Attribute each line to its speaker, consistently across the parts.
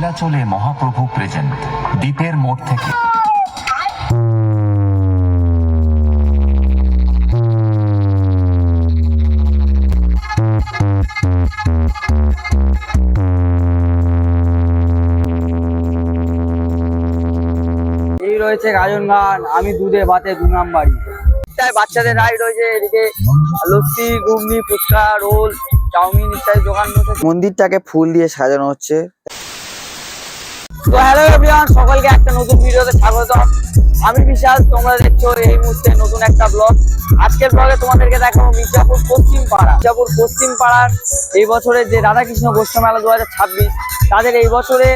Speaker 1: নীলাচলে Mahaprabhu present দ্বীপের মোড় থেকে।
Speaker 2: এই রয়েছে গাজন গান, আমি দুধে ভাতে 2 নাম্বারি। তাই বাচ্চাদের রাইড রয়েছে, এদিকে লস্যি, ঘুগনি, ফুচকা, রোল, চাউমিন ইত্যাদি দোকান বসেছে। মন্দিরটাকে ফুল দিয়ে সাজানো হচ্ছে। তো হ্যালো এভরিওয়ান, সকলকে একটা নতুন ভিডিওতে স্বাগতম। আমি বিশাল, তোমরা দেখছো এই মুহূর্তে নতুন একটা ব্লগ। আজকের ব্লগে তোমাদেরকে দেখাবো মির্জাপুর পশ্চিম পাড়ার এই বছরের যে রাধাকৃষ্ণ গোষ্ঠ মেলা 2026, তাদের এই বছরে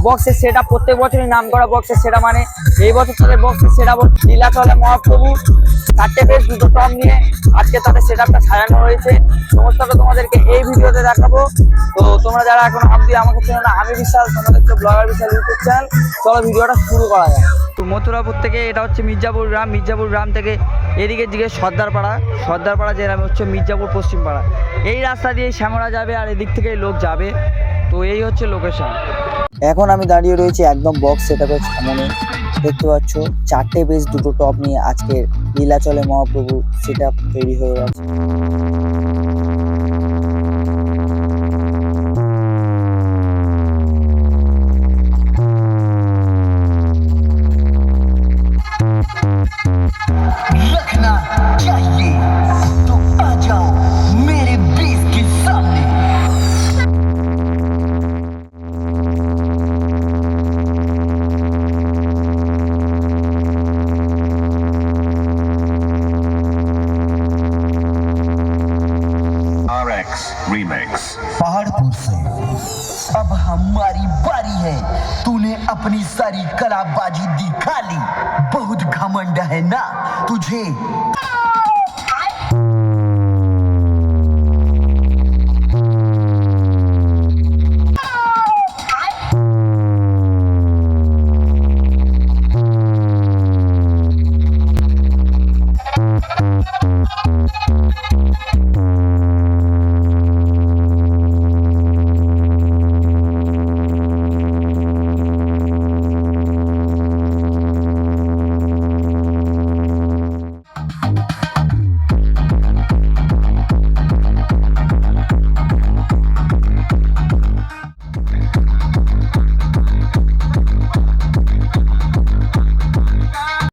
Speaker 2: বক্সের সেট আপ। প্রত্যেক বছরই নাম করা বক্সের সেট আপ, মানে এই বছর তাদের বক্সের সেট আপ নীলাচলে মহাপ্রভু 4টে বেশ 2টো টপ নিয়ে আজকে তাদের সেট আপটা সাজানো হয়েছে। সমস্তটা তোমাদেরকে এই ভিডিওতে দেখাবো। তো তোমরা যারা এখন আমাকে চেনো না, আমি বিশাল, তোমরা দেখছো ব্লগার বিশাল ইউটিউব চ্যানেল। চলো ভিডিওটা শুরু করা যায়। তো মথুরাপুর থেকে এটা হচ্ছে মির্জাপুর গ্রাম থেকে এদিকে দিকে সর্দারপাড়া যে হচ্ছে মির্জাপুর পশ্চিম পাড়া। এই রাস্তা দিয়ে শ্যামরা যাবে আর এদিক থেকে লোক যাবে। তো এই হচ্ছে লোকেশন। এখন আমি দাঁড়িয়ে রয়েছি একদম বক্স সেটআপের সামনে। দেখতে পাচ্ছ 4টে বেশ 2টো টপ নিয়ে আজকের নীলাচলে মহাপ্রভু সেটআপ তৈরি হয়ে গেছে।
Speaker 3: रखना चाहिए तो आ जाओ मेरे बेस के सामने।
Speaker 1: RX Remix
Speaker 3: पहाड़पुर से अब हमारी बारी है। तूने अपनी सारी कलाबाजी दिखा ली, बहुत घमंड है ना तुझे।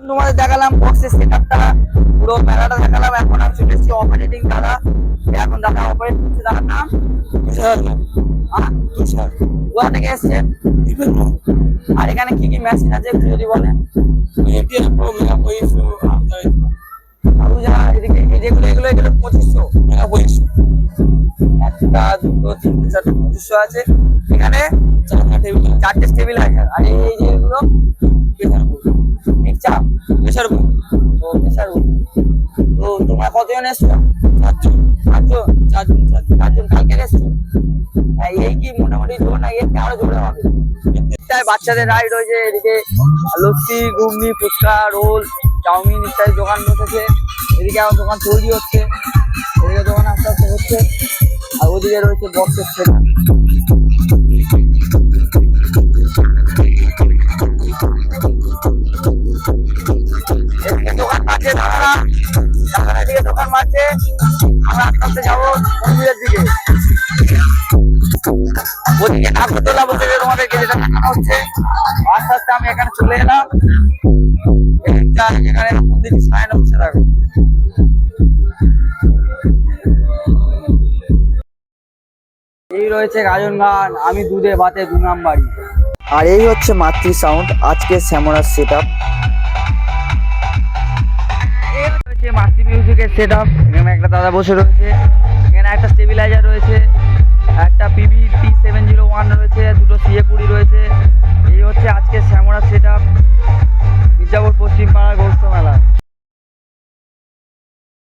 Speaker 2: তোমাদের দেখালাম বক্সের সেটআপটা, পুরো মেলাটা দেখালাম। এখন আমি চলে এসেছি অপারেটিং দাদা। এখন দাদা অপারেট করছে, দাদার নাম কোথা থেকে এসছেন? আর এখানে কি কি মেশিন আছে একটু যদি বলেন। এদিকে যেগুলো এগুলো 2500, 1টা 2টো 3টে 4টে 2500 আছে। এখানে 4টে স্টেবিলাইজার। আর এই যে এগুলো তো তোমরা কতজন এসছো? 4জন কালকে এসছো। এই কি মোটামুটি জোর না, এর আরো জোরে হবে। বাচ্চাদের রাইড রয়েছে, এদিকে লস্যি, ঘুগনি, ফুচকা, রোল, চাউমিন ইত্যাদি দোকান বসেছে। এদিকে আমার দোকান তৈরি হচ্ছে, এদিকে দোকান আস্তে আস্তে হচ্ছে। আর ওদিকে রয়েছে বক্সের সেট। দোকান মারছে দাদারা, এদিকে দোকান মারছে। আমরা আস্তে আস্তে যাবো মন্দিরের দিকে। ওদিকে নাগরদোলা বলতে তোমাদেরকে যেটা দেখানো হচ্ছে। আস্তে আস্তে আমি এখানে চলে এলাম, এখানে মন্দির সাজানো হচ্ছে। দেখো এই রয়েছে গাজন গান, আমি দুধে ভাতে 2 নাম্বারি। আর এই হচ্ছে মাতৃ সাউন্ড আজকে শ্যামরার সেটআপ। মাতৃ মিউজিকের সেটআপ। এখানে একটা দাদা বসে রয়েছে, এখানে একটা স্টেবিলাইজার রয়েছে, একটা পিভি